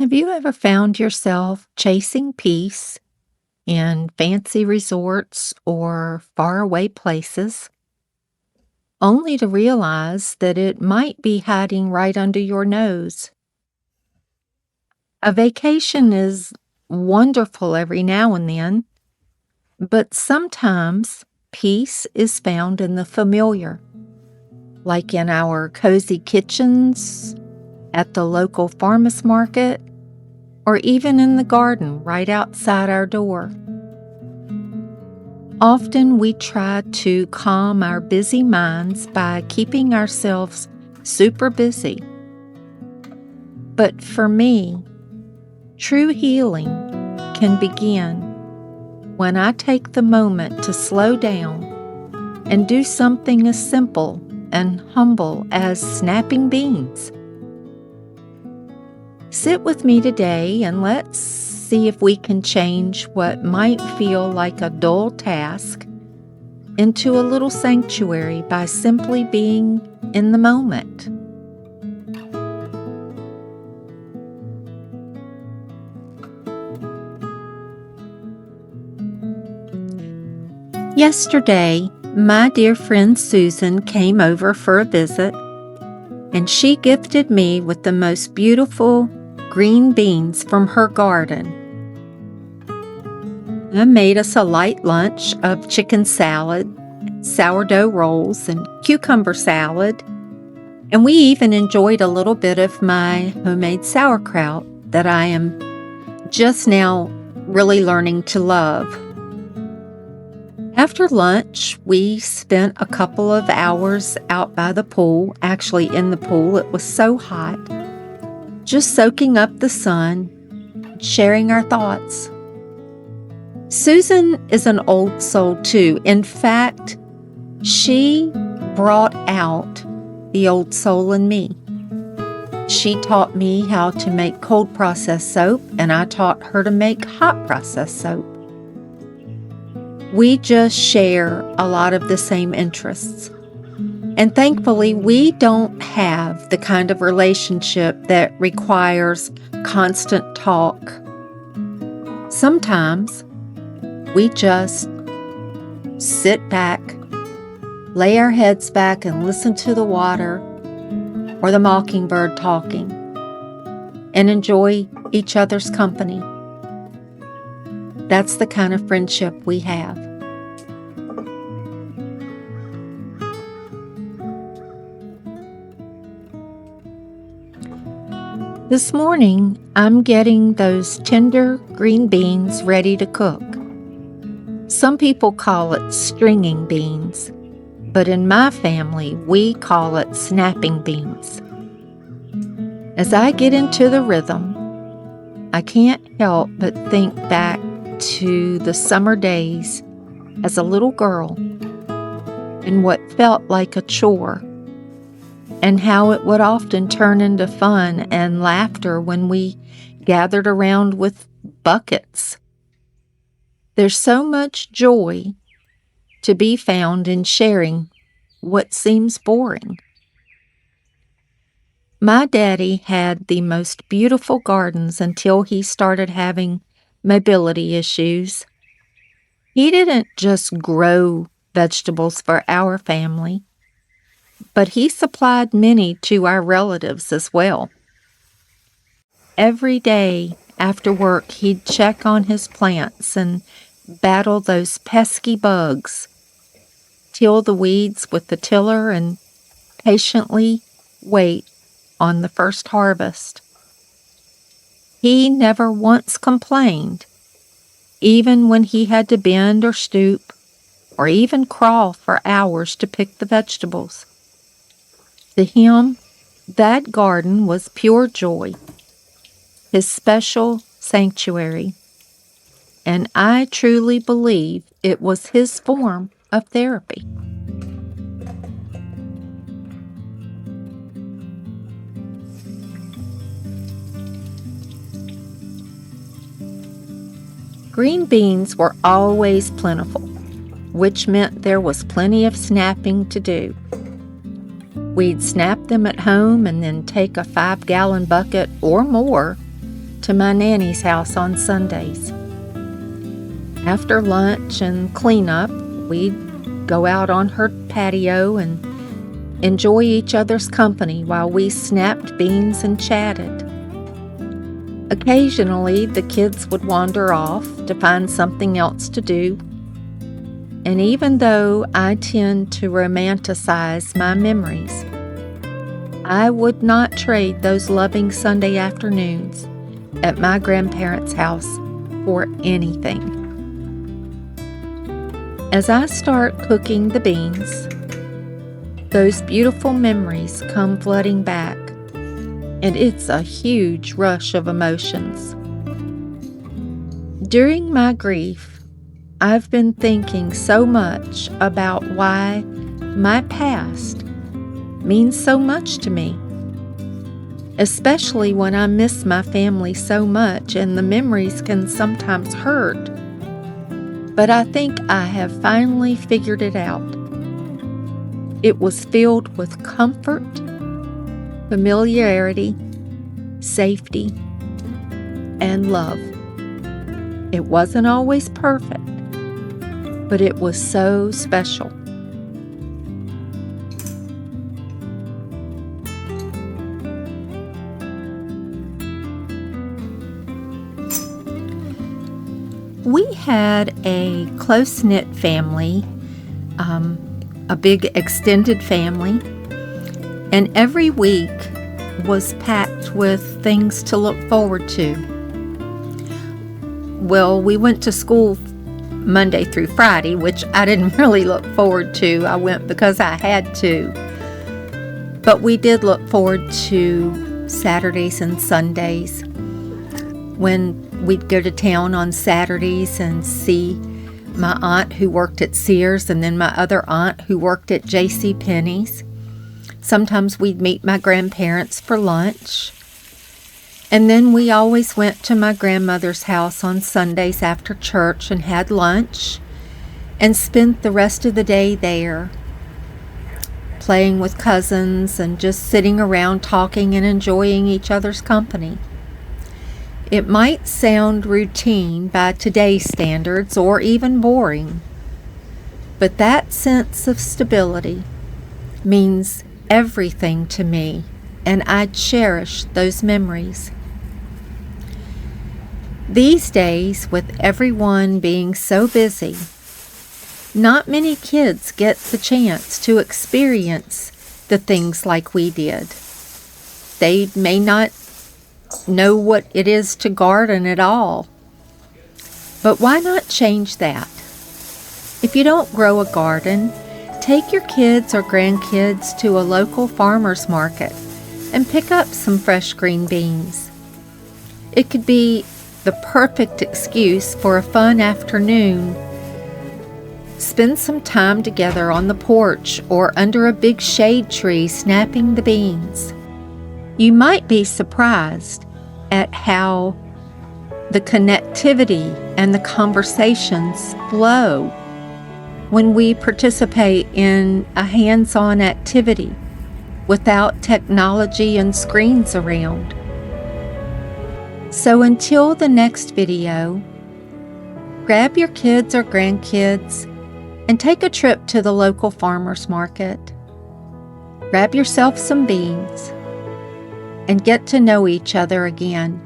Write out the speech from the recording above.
Have you ever found yourself chasing peace in fancy resorts or faraway places, only to realize that it might be hiding right under your nose? A vacation is wonderful every now and then, but sometimes peace is found in the familiar, like in our cozy kitchens, at the local farmers market, or even in the garden right outside our door. Often we try to calm our busy minds by keeping ourselves super busy. But for me, true healing can begin when I take the moment to slow down and do something as simple and humble as snapping beans. Sit with me today and let's see if we can change what might feel like a dull task into a little sanctuary by simply being in the moment. Yesterday, my dear friend Susan came over for a visit, and she gifted me with the most beautiful green beans from her garden. I made us a light lunch of chicken salad, sourdough rolls, and cucumber salad, and we even enjoyed a little bit of my homemade sauerkraut that I am just now really learning to love. After lunch, we spent a couple of hours out by the pool, actually in the pool. It was so hot, just soaking up the sun, sharing our thoughts. Susan is an old soul too. In fact, she brought out the old soul in me. She taught me how to make cold processed soap, and I taught her to make hot processed soap. We just share a lot of the same interests. And thankfully, we don't have the kind of relationship that requires constant talk. Sometimes we just sit back, lay our heads back, and listen to the water or the mockingbird talking, and enjoy each other's company. That's the kind of friendship we have. This morning, I'm getting those tender green beans ready to cook. Some people call it stringing beans, but in my family, we call it snapping beans. As I get into the rhythm, I can't help but think back to the summer days as a little girl and what felt like a chore, and how it would often turn into fun and laughter when we gathered around with buckets. There's so much joy to be found in sharing what seems boring. My daddy had the most beautiful gardens until he started having mobility issues. He didn't just grow vegetables for our family, but he supplied many to our relatives as well. Every day after work, he'd check on his plants and battle those pesky bugs, till the weeds with the tiller, and patiently wait on the first harvest. He never once complained, even when he had to bend or stoop, or even crawl for hours to pick the vegetables. To him, that garden was pure joy, his special sanctuary, and I truly believe it was his form of therapy. Green beans were always plentiful, which meant there was plenty of snapping to do. We'd snap them at home and then take a 5-gallon bucket or more to my nanny's house on Sundays. After lunch and cleanup, we'd go out on her patio and enjoy each other's company while we snapped beans and chatted. Occasionally, the kids would wander off to find something else to do. And even though I tend to romanticize my memories, I would not trade those loving Sunday afternoons at my grandparents' house for anything. As I start cooking the beans, those beautiful memories come flooding back, and it's a huge rush of emotions. During my grief, I've been thinking so much about why my past means so much to me, especially when I miss my family so much and the memories can sometimes hurt. But I think I have finally figured it out. It was filled with comfort, familiarity, safety, and love. It wasn't always perfect, but it was so special. We had a close-knit family, a big extended family, and every week was packed with things to look forward to. Well, we went to school Monday through Friday, which I didn't really look forward to. I went because I had to. But we did look forward to Saturdays and Sundays, when we'd go to town on Saturdays and see my aunt who worked at Sears and then my other aunt who worked at J.C. Penney's. Sometimes we'd meet my grandparents for lunch. And then we always went to my grandmother's house on Sundays after church and had lunch and spent the rest of the day there, playing with cousins and just sitting around talking and enjoying each other's company. It might sound routine by today's standards or even boring, but that sense of stability means everything to me, and I cherish those memories. These days, with everyone being so busy, not many kids get the chance to experience the things like we did. They may not know what it is to garden at all. But why not change that? If you don't grow a garden, take your kids or grandkids to a local farmer's market and pick up some fresh green beans. It could be the perfect excuse for a fun afternoon. Spend some time together on the porch or under a big shade tree snapping the beans. You might be surprised at how the connectivity and the conversations flow when we participate in a hands-on activity without technology and screens around. So until the next video, grab your kids or grandkids and take a trip to the local farmer's market. Grab yourself some beans and get to know each other again.